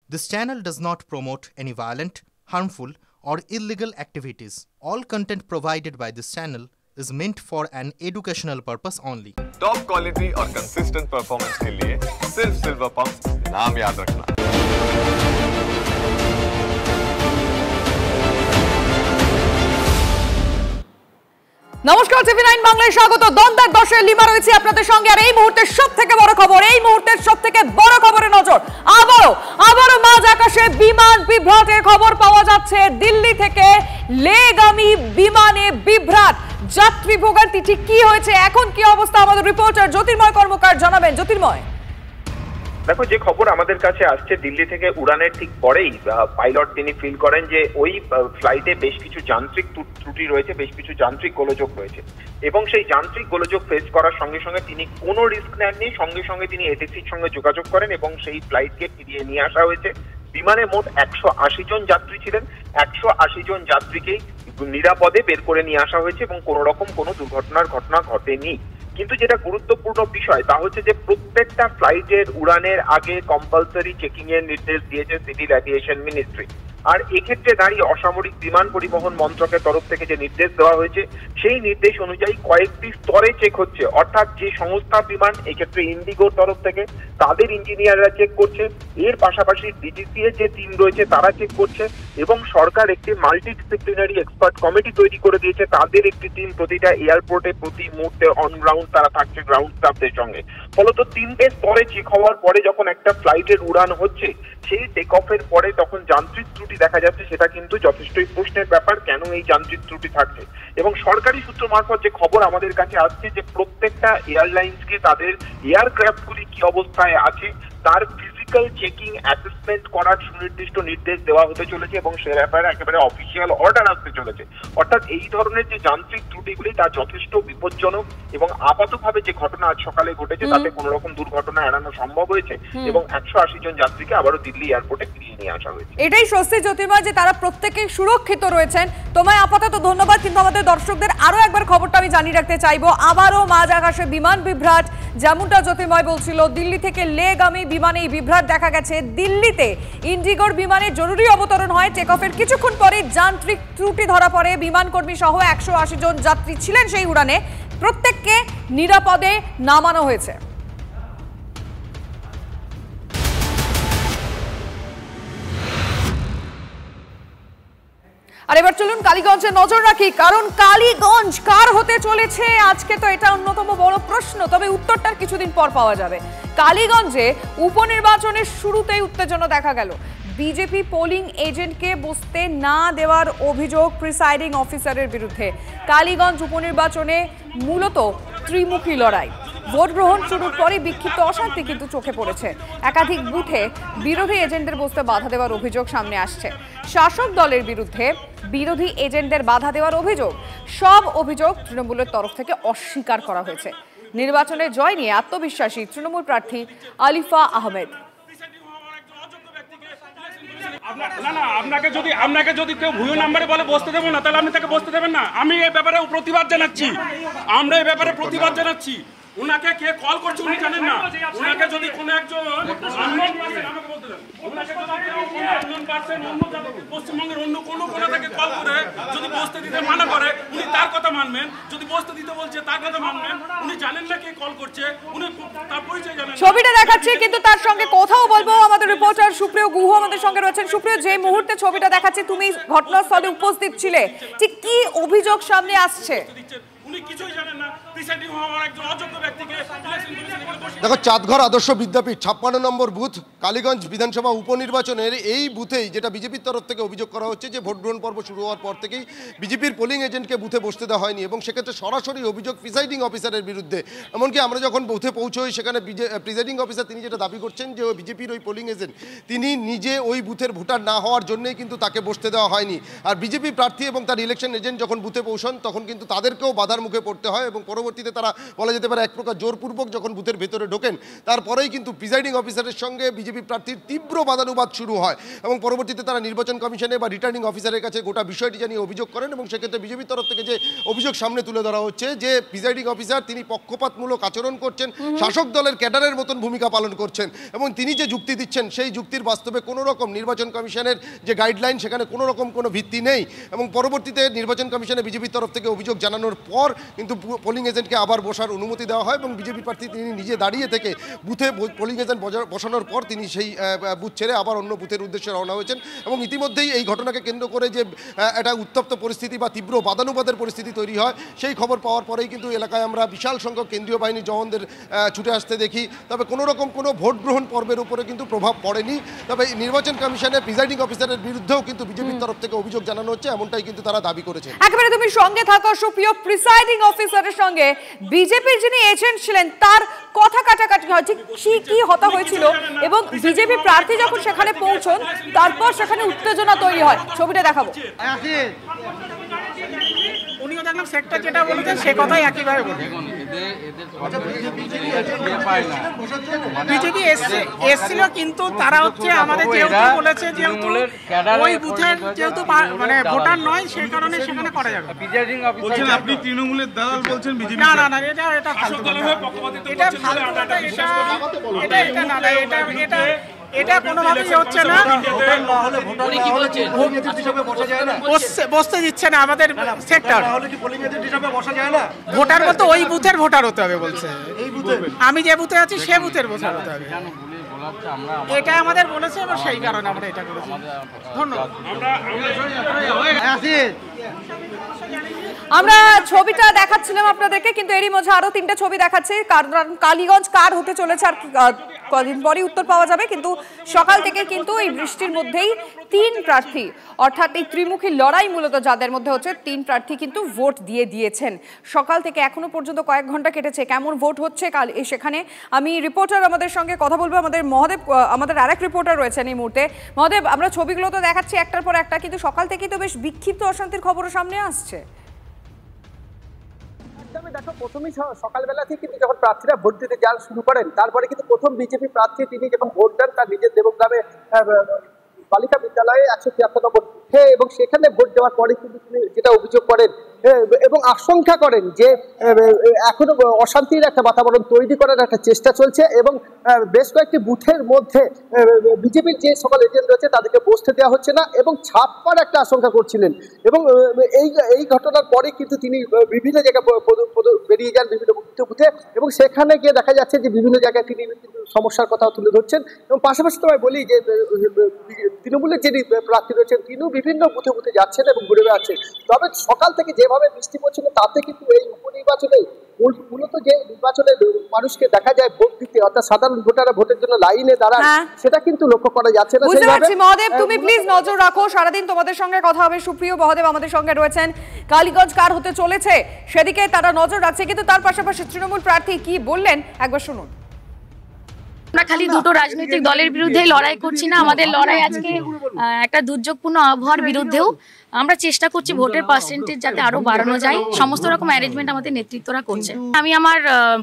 This channel does not promote any violent, harmful, or illegal activities. All content provided by this channel is meant for an educational purpose only. Top quality और consistent performance के लिए सिर्फ silver pump नाम याद रखना। নমস্কার, টিভি9 বাংলায় স্বাগত। দ্বন্দ্বের দশে লিমা রয়েছে আপনাদের সঙ্গে। আর এই মুহূর্তের সবথেকে বড় খবর, এই মুহূর্তের সবথেকে বড় খবরে নজর। আবারও মাঝ আকাশে বিমান বিভ্রাটের খবর পাওয়া যাচ্ছে। দিল্লি থেকে লেগামী বিমানে বিভ্রাট, যাত্রী ভোগান্তি। ঠিক কি হয়েছে, এখন কি অবস্থা, আমাদের রিপোর্টার জ্যোতির্ময় কর্মকার জানাবেন। জ্যোতির্ময়, দেখো, যে খবর আমাদের কাছে আসছে, দিল্লি থেকে উড়ানের ঠিক পরেই পাইলট তিনি ফিল করেন যে ওই ফ্লাইটে বেশ কিছু যান্ত্রিক ত্রুটি রয়েছে, বেশ কিছু যান্ত্রিক গোলযোগ রয়েছে, এবং সেই যান্ত্রিক গোলযোগ ফেস করার সঙ্গে সঙ্গে তিনি কোনো রিস্ক নেননি। সঙ্গে সঙ্গে তিনি এটিসির সঙ্গে যোগাযোগ করেন এবং সেই ফ্লাইটকে ফিরিয়ে নিয়ে আসা হয়েছে। বিমানে মোট 180 জন যাত্রী ছিলেন। 180 জন যাত্রীকেই নিরাপদে বের করে নিয়ে আসা হয়েছে এবং কোনো রকম কোনো দুর্ঘটনার ঘটনা ঘটেনি। কিন্তু যেটা গুরুত্বপূর্ণ বিষয় তা হচ্ছে যে প্রত্যেকটা ফ্লাইটের উড়ানের আগে কম্পালসারি চেকিং এর নির্দেশ দিয়েছে সিভিল এভিয়েশন মিনিস্ট্রি। আর এক্ষেত্রে দাঁড়িয়ে অসামরিক বিমান পরিবহন মন্ত্রকের তরফ থেকে যে নির্দেশ দেওয়া হয়েছে সেই নির্দেশ অনুযায়ী কয়েকটি স্তরে চেক হচ্ছে। অর্থাৎ যে সংস্থা বিমান, এক্ষেত্রে ইন্ডিগোর তরফ থেকে তাদের ইঞ্জিনিয়াররা চেক করছে, এর পাশাপাশি ডিজিসি এর যে টিম রয়েছে তারা চেক করছে, এবং সরকার একটি মাল্টিডিসিপ্লিনারি এক্সপার্ট কমিটি তৈরি করে দিয়েছে। তাদের একটি টিম প্রতিটা এয়ারপোর্টে প্রতি মুহূর্তে অন গ্রাউন্ড তারা থাকছে গ্রাউন্ড স্টাফদের সঙ্গে। ফলত তিনটে স্তরে চেক হওয়ার পরে যখন একটা ফ্লাইটের উড়ান হচ্ছে, সেই টেক অফের পরে তখন যান্ত্রিক ত্রুটি দেখা যাচ্ছে, সেটা কিন্তু যথেষ্টই প্রশ্নের ব্যাপার, কেন এই যান্ত্রিক ত্রুটি থাকছে। এবং সরকারি সূত্র মারফত যে খবর আমাদের কাছে আসছে যে প্রত্যেকটা এয়ারলাইন্সকে তাদের এয়ারক্রাফটগুলি কি অবস্থায় আছে তার ফিজিক্যাল চেকিং অ্যাসেসমেন্ট করার সুনির্দিষ্ট নির্দেশ দেওয়া হতে চলেছে, এবং সে ব্যাপারে একেবারে অফিসিয়াল অর্ডার আসতে চলেছে। অর্থাৎ এই ধরনের যে যান্ত্রিক ত্রুটিগুলি তা যথেষ্ট বিপজ্জনক, এবং আপাতভাবে যে ঘটনা আজ সকালে ঘটেছে তাতে কোনো রকম দুর্ঘটনা এড়ানো সম্ভব হয়েছে, এবং 180 জন যাত্রীকে আবারও দিল্লি এয়ারপোর্টে ফিরিয়ে নিয়ে আসা হয়েছে। এটাই স্বস্তি জ্যোতির্ময় যে তারা প্রত্যেকেই সুরক্ষিত রয়েছেন। তোমায় আপাতত ধন্যবাদ, কিন্তু আমাদের দর্শকদের আরো একবার খবরটা আমি জানিয়ে রাখতে চাইবো। আবারও মাঝ আকাশে বিমান বিভ্রাট, যেমনটা জ্যোতির্ময় বলছিল, দিল্লি থেকে লেগামী বিমানে এই বিভ্রাট দেখা গেছে। দিল্লিতে ইন্ডিগোর বিমানে জরুরি অবতরণ হয়, টেক অফের কিছুক্ষণ পরে যান্ত্রিক ত্রুটি ধরা পড়ে। বিমানকর্মী সহ 180 জন যাত্রী ছিলেন সেই উড়ানে, প্রত্যেককে নিরাপদে নামানো হয়েছে। আর এবার চলুন কালীগঞ্জে নজর রাখি, কারণ কালীগঞ্জ কার হতে চলেছে আজকে, তো এটা অন্যতম বড় প্রশ্ন। তবে উত্তরটা কিছুদিন পর পাওয়া যাবে। কালীগঞ্জে উপনির্বাচনের শুরুতেই উত্তেজনা দেখা গেল। বিজেপি পোলিং এজেন্টকে বসতে না দেওয়ার অভিযোগ প্রিসাইডিং অফিসারের বিরুদ্ধে। কালীগঞ্জ উপনির্বাচনে মূলত ত্রিমুখী লড়াই। ভোট গ্রহণ শুরুর পরে বিক্ষিপ্ত অশান্তি কিন্তু চোখে পড়েছে। একাধিক বুথে বিরোধী এজেন্টদের বসতে বাধা দেওয়ার অভিযোগ সামনে আসছে। শাসক দলের বিরুদ্ধে বিরোধী এজেন্টদের বাধা দেওয়ার অভিযোগ। সব অভিযোগ তৃণমূলের তরফ থেকে অস্বীকার করা হয়েছে। নির্বাচনে জয় নিয়ে আত্মবিশ্বাসী তৃণমূল প্রার্থী আলিফা আহমেদ। আপনাকে যদি কেউ ভুয়ো নাম্বারে বলে বসতে দেবো না, তাহলে আপনি তাকে বসতে দেবেন না। আমি এই ব্যাপারে প্রতিবাদ জানাচ্ছি, আমরা এই ব্যাপারে প্রতিবাদ জানাচ্ছি। উনাকে কে কল করছে উনি জানেন না। উনাকে যদি কোনো একজন পশ্চিমবঙ্গের অন্য কোনো থেকে কল করে যদি বসতে দিতে মানা করে, উনি তার কথা মানবেন। যদি বসতে দিতে বলছে তার কথা মানবেন। উনি জানেন না কে কল করছে, উনি তার পরিচয় জানেন। ছবিটা দেখাচ্ছি, কিন্তু তার সঙ্গে কথাও বলবো। আমাদের রিপোর্টার সুপ্রিয় গুহ আমাদের সঙ্গে রয়েছেন। সুপ্রিয়, যে মুহূর্তে ছবিটা দেখাচ্ছি তুমি ঘটনাস্থলে উপস্থিত ছিলে, ঠিক কি অভিযোগ সামনে আসছে? উনি কিছুই জানেন না। প্রিসাইডিং হওয়ার একজন অযোগ্য ব্যক্তিকে দেখো, চাঁদঘর আদর্শ বিদ্যাপীঠ 56 নম্বর বুথ, কালীগঞ্জ বিধানসভা উপনির্বাচনের এই বুথেই যেটা বিজেপির তরফ থেকে অভিযোগ করা হচ্ছে যে ভোট গ্রহণ পর্ব শুরু হওয়ার পর থেকেই বিজেপির পোলিং এজেন্টকে বুথে বসতে দেওয়া হয়নি, এবং সেক্ষেত্রে সরাসরি অভিযোগ প্রিসাইডিং অফিসারের বিরুদ্ধে। এমনকি আমরা যখন বুথে পৌঁছই, সেখানে প্রিসাইডিং অফিসার তিনি যেটা দাবি করছেন যে বিজেপির ওই পোলিং এজেন্ট তিনি নিজে ওই বুথের ভোটার না হওয়ার জন্যই কিন্তু তাকে বসতে দেওয়া হয়নি। আর বিজেপি প্রার্থী এবং তার ইলেকশন এজেন্ট যখন বুথে পৌঁছন তখন কিন্তু তাদেরকেও বাধার বাধার মুখে পড়তে হয় এবং পরবর্তীতে তারা বলা যেতে পারে এক প্রকার জোরপূর্বক যখন বুথের ভেতরে ঢোকেন তারপরেই কিন্তু প্রিজাইডিং অফিসারের সঙ্গে বিজেপি প্রার্থীর তীব্র বাদানুবাদ শুরু হয় এবং পরবর্তীতে তারা নির্বাচন কমিশনে বা রিটার্নিং অফিসারের কাছে গোটা বিষয়টি জানিয়ে অভিযোগ করেন এবং সেক্ষেত্রে বিজেপির তরফ থেকে যে অভিযোগ সামনে তুলে ধরা হচ্ছে যে প্রিজাইডিং অফিসার তিনি পক্ষপাতমূলক আচরণ করছেন, শাসক দলের ক্যাডারের মতন ভূমিকা পালন করছেন এবং তিনি যে যুক্তি দিচ্ছেন সেই যুক্তির বাস্তবে কোনো রকম নির্বাচন কমিশনের যে গাইডলাইন সেখানে কোনো রকম কোনো ভিত্তি নেই এবং পরবর্তীতে নির্বাচন কমিশনে বিজেপির তরফ থেকে অভিযোগ জানানোর পর কিন্তু পোলিং এজেন্টকে আবার বসার অনুমতি দেওয়া হয় এবং বিজেপি প্রার্থী তিনি নিজে দাঁড়িয়ে থেকে বুথে পোলিং এজেন্ট বসানোর পর তিনি সেই বুথ ছেড়ে আবার অন্য বুথের উদ্দেশ্যে রওনা হয়েছেন এবং ইতিমধ্যেই এই ঘটনাকে কেন্দ্র করে যে একটা উত্তপ্ত পরিস্থিতি বা তীব্র বাদানুবাদের পরিস্থিতি তৈরি হয় সেই খবর পাওয়ার পরেই কিন্তু এলাকায় আমরা বিশাল সংখ্যক কেন্দ্রীয় বাহিনীর জওয়ানদের ছুটে আসতে দেখি। তবে কোনো রকম কোনো ভোট গ্রহণ পর্বের উপরে কিন্তু প্রভাব পড়েনি। তবে নির্বাচন কমিশনের প্রিজাইডিং অফিসারের বিরুদ্ধেও কিন্তু বিজেপির তরফ থেকে অভিযোগ জানানো হচ্ছে, এমনটাই কিন্তু তারা দাবি করেছে। একেবারে তুমি সঙ্গে থাকো সুপ্রিয়, প্রিসাইডিং অফিসারের সঙ্গে বিজেপির যিনি এজেন্ট ছিলেন তার কথা কাটাকাটি হয়, ঠিক কি হতা হয়েছিল এবং বিজেপি প্রার্থী যখন সেখানে পৌঁছন তারপর সেখানে উত্তেজনা তৈরি হয়, ছবিটা দেখাবো। উনিও দেখলাম সেক্টর যেটা বলেছেন সে কথাই একইভাবে বলেছেন। বিজেপি এসছিল কিন্তু তারা হচ্ছে আমাদের যেহেতু বলেছে যেহেতু ওই বুথের যেহেতু মানে ভোটার নয় সেই কারণে সেখানে করা যাবে। বলছেন আপনি তৃণমূলের দালাল বলছেন বিজেপি? না না না, এটা ফালতু কথা, এটা ফালতু কথা, এটা না না, এটা কোনোভাবেই হচ্ছে না। বসতে দিচ্ছে না আমাদের সেক্টর। ভোটার বলতে ওই বুথের ভোটার হতে হবে বলছে, আমি যে বুথে আছি সে বুথের ভোটার হতে হবে, এটা আমাদের বলেছে এবং সেই কারণে আমরা এটা করেছি। ধন্যবাদ। আমরা ছবিটা দেখাচ্ছিলাম আপনাদেরকে, কিন্তু এরই মধ্যে আরো 3টে ছবি দেখাচ্ছে। কালীগঞ্জ কার হতে চলেছে আর কদিন পরেই উত্তর পাওয়া যাবে, কিন্তু সকাল থেকে কিন্তু এই বৃষ্টির মধ্যেই 3 প্রার্থী, অর্থাৎ এই ত্রিমুখী লড়াই মূলত যাদের মধ্যে হচ্ছে 3 প্রার্থী কিন্তু ভোট দিয়ে দিয়েছেন। সকাল থেকে এখনো পর্যন্ত কয়েক ঘন্টা কেটেছে। কেমন ভোট হচ্ছে কাল সেখানে আমি রিপোর্টার আমাদের সঙ্গে কথা বলবো। আমাদের মহাদেব, আমাদের আরেক রিপোর্টার রয়েছেন এই মুহূর্তে। মহাদেব, আমরা ছবিগুলো তো দেখাচ্ছি একটার পর একটা, কিন্তু সকাল থেকেই তো বেশ বিক্ষিপ্ত অশান্তির খবরও সামনে আসছে। দেখো, প্রথমেই সকালবেলা থেকে কিন্তু যখন প্রার্থীরা ভোট দিতে যাওয়া শুরু করেন তারপরে কিন্তু প্রথম বিজেপি প্রার্থী তিনি যখন ভোট দেন তার নিজের দেবগ্রামে বালিকা বিদ্যালয়ে 173 নম্বর বুথে এবং সেখানে ভোট দেওয়ার পরে কিন্তু তিনি যেটা অভিযোগ করেন এবং আশঙ্কা করেন যে এখনো অশান্তির একটা বাতাবরণ তৈরি করার একটা চেষ্টা চলছে এবং বেশ কয়েকটি বুথের মধ্যে বিজেপির যে সকল এজেন্ট রয়েছে তাদেরকে বসতে দেওয়া হচ্ছে না এবং ছাপ্পার একটা আশঙ্কা করছিলেন এবং এই ঘটনার পরে কিন্তু তিনি বিভিন্ন জায়গায় বেরিয়ে যান বিভিন্ন বুথে এবং সেখানে গিয়ে দেখা যাচ্ছে যে বিভিন্ন জায়গায় তিনি সমস্যার কথা তুলে ধরছেন এবং পাশাপাশি তোমায় বলি যে তৃণমূলের যিনি প্রার্থী রয়েছেন তিনিও বিভিন্ন বুথে যাচ্ছেন এবং ঘুরে বেড়াচ্ছেন। তবে সকাল থেকে যেভাবে বৃষ্টি পড়ছিল তাতে কিন্তু এই উপনির্বাচনে মূলত যে নির্বাচনে মানুষকে দেখা যায় ভোট দিতে, অর্থাৎ সাধারণ ভোটাররা ভোটের জন্য লাইনে দাঁড়ান, সেটা কিন্তু লক্ষ্য করা যাচ্ছে না। মহাদেব, তুমি প্লিজ নজর রাখো, সারাদিন তোমাদের সঙ্গে কথা হবে। সুপ্রিয়, মহাদেব আমাদের সঙ্গে রয়েছেন। কালীগঞ্জ কার হতে চলেছে সেদিকে তারা নজর রাখছে, কিন্তু তার পাশাপাশি তৃণমূল প্রার্থী কি বললেন একবার শুনুন। আমরা খালি দুটো রাজনৈতিক দলের বিরুদ্ধে লড়াই করছি না, আমাদের লড়াই আজকে একটা দুর্যোগপূর্ণ আবহাওয়ার বিরুদ্ধেও। আমরা চেষ্টা করছি ভোটের পার্সেন্টেজ যাতে আরো বাড়ানো যায়, সমস্ত রকম অ্যারেঞ্জমেন্ট আমাদের নেতৃত্বরা করছে। আমি আমার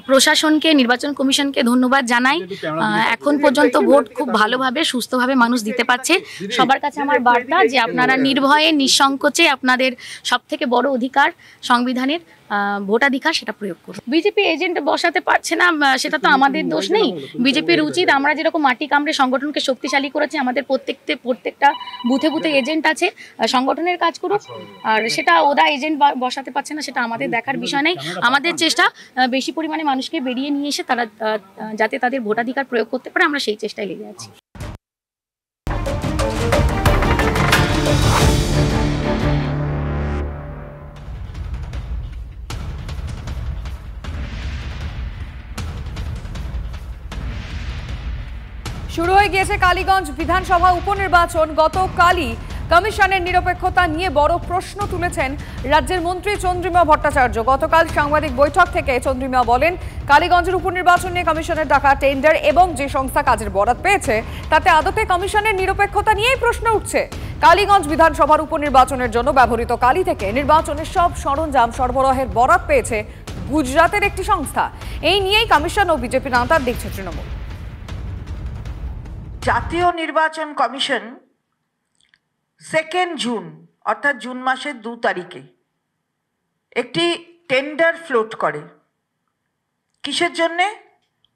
প্রশাসনকে, নির্বাচন কমিশনকে ধন্যবাদ জানাই। এখন পর্যন্ত ভোট খুব ভালোভাবে সুস্থভাবে মানুষ দিতে পারছে। সবার কাছে আমার বার্তা যে আপনারা নির্ভয়ে নিঃসংকোচে আপনাদের সবথেকে বড় অধিকার সংবিধানের ভোটাধিকার সেটা প্রয়োগ করুন। বিজেপি এজেন্ট বসাতে পারছে না সেটা তো আমাদের দোষ নেই। বিজেপির উচিত, আমরা যেরকম মাটি কামড়ে সংগঠনকে শক্তিশালী করেছি, আমাদের প্রত্যেকটা বুথে বুথে এজেন্ট আছে, সংগঠনের কাজ করুক। আর সেটা ওরা এজেন্ট বসাতে পারছে না সেটা আমাদের দেখার বিষয় নেই। আমাদের চেষ্টা বেশি পরিমাণে মানুষকে বেরিয়ে নিয়ে এসে তারা যাতে তাদের ভোটাধিকার প্রয়োগ করতে পারে, আমরা সেই চেষ্টায় লেগে আছি। শুরু হয়ে গিয়েছে কালীগঞ্জ বিধানসভা উপনির্বাচন। গতকালই কমিশনের নিরপেক্ষতা নিয়ে বড় প্রশ্ন তুলেছেন রাজ্যের মন্ত্রী চন্দ্রিমা ভট্টাচার্য। গতকাল সাংবাদিক বৈঠক থেকে চন্দ্রিমা বলেন, কালীগঞ্জের উপনির্বাচন নিয়ে কমিশনের ডাকা টেন্ডার এবং যে সংস্থা কাজের বরাত পেয়েছে তাতে আদতে কমিশনের নিরপেক্ষতা নিয়েই প্রশ্ন উঠছে। কালীগঞ্জ বিধানসভার উপনির্বাচনের জন্য ব্যবহৃত কালি থেকে নির্বাচনের সব সরঞ্জাম সরবরাহের বরাত পেয়েছে গুজরাতের একটি সংস্থা। এই নিয়েই কমিশন ও বিজেপি নেতার দেখছে তৃণমূল। জাতীয় নির্বাচন কমিশন 2 জুন অর্থাৎ জুন মাসের 2 তারিখে একটি টেন্ডার ফ্লোট করে। কিসের জন্যে?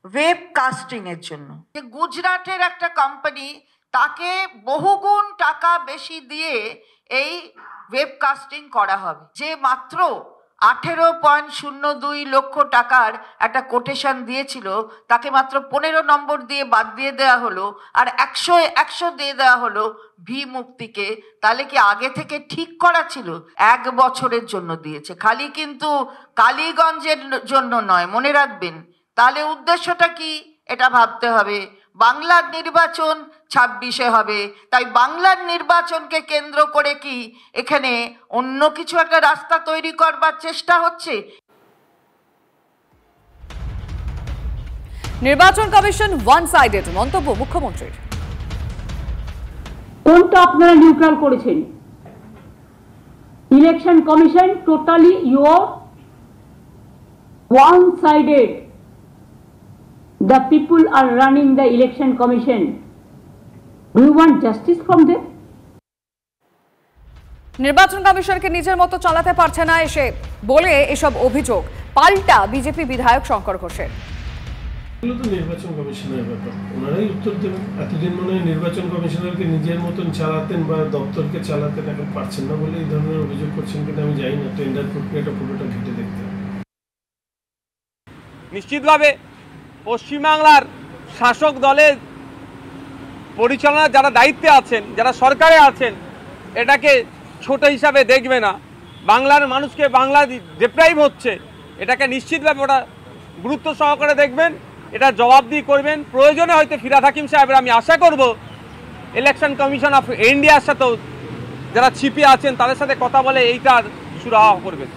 ওয়েব কাস্টিং এর জন্য। গুজরাটের একটা কোম্পানি তাকে বহুগুণ টাকা বেশি দিয়ে এই ওয়েব কাস্টিং করা হবে, যে মাত্র 18.02 লক্ষ টাকার একটা কোটেশন দিয়েছিল তাকে মাত্র 15 নম্বর দিয়ে বাদ দিয়ে দেওয়া হলো, আর 100 দিয়ে দেওয়া হলো ভি মুক্তিকে। তাহলে কি আগে থেকে ঠিক করা ছিল? 1 বছরের জন্য দিয়েছে, খালি কিন্তু কালীগঞ্জের জন্য নয়, মনে রাখবেন। তাহলে উদ্দেশ্যটা কি এটা ভাবতে হবে। বাংলার নির্বাচন 26-এ হবে, তাই বাংলার নির্বাচনকে কেন্দ্র করে কি এখানে অন্য কিছু একটা রাস্তা তৈরি করবার চেষ্টা হচ্ছে? নির্বাচন কমিশন ওয়ান সাইডেড মন্তব্য মুখ্যমন্ত্রীর। কোনটা আপনারা নিউট্রাল করেছেন? Election commission totally your one sided. The people are running the election commission. Do you want justice from them? নির্বাচন কমিশনকে নিজের মতো চালাতে পারছে না এসে বলে এসব অভিযোগ পাল্টা বিজেপি বিধায়ক শঙ্কর ঘোষের। এগুলো তো নির্বাচন কমিশনের ব্যাপার, ওনারাই উত্তর দেবেন। এতদিন মনে হয় নির্বাচন কমিশনারকে নিজের মতন চালাতেন বা দপ্তরকে চালাতেন, এখন পারছেন না বলে এই ধরনের অভিযোগ করছেন কিনা আমি জানি না। টেন্ডার প্রক্রিয়াটা পুরোটা ঘেটে দেখতে হবে। নিশ্চিতভাবে পশ্চিমবাংলার শাসক দলের পরিচালনার যারা দায়িত্বে আছেন, যারা সরকারে আছেন, এটাকে ছোট হিসাবে দেখবে না। বাংলার মানুষকে বাংলা ডিপ্রাইভ হচ্ছে, এটাকে নিশ্চিতভাবে ওটা গুরুত্ব সহকারে দেখবেন, এটা জবাবদিহি করবেন। প্রয়োজনে হয়তো ফিরহাদ হাকিম সাহেবের আমি আশা করব ইলেকশন কমিশন অফ ইন্ডিয়ার সাথেও যারা ছিপে আছেন তাদের সাথে কথা বলে এইটার সুরাহা করবেন।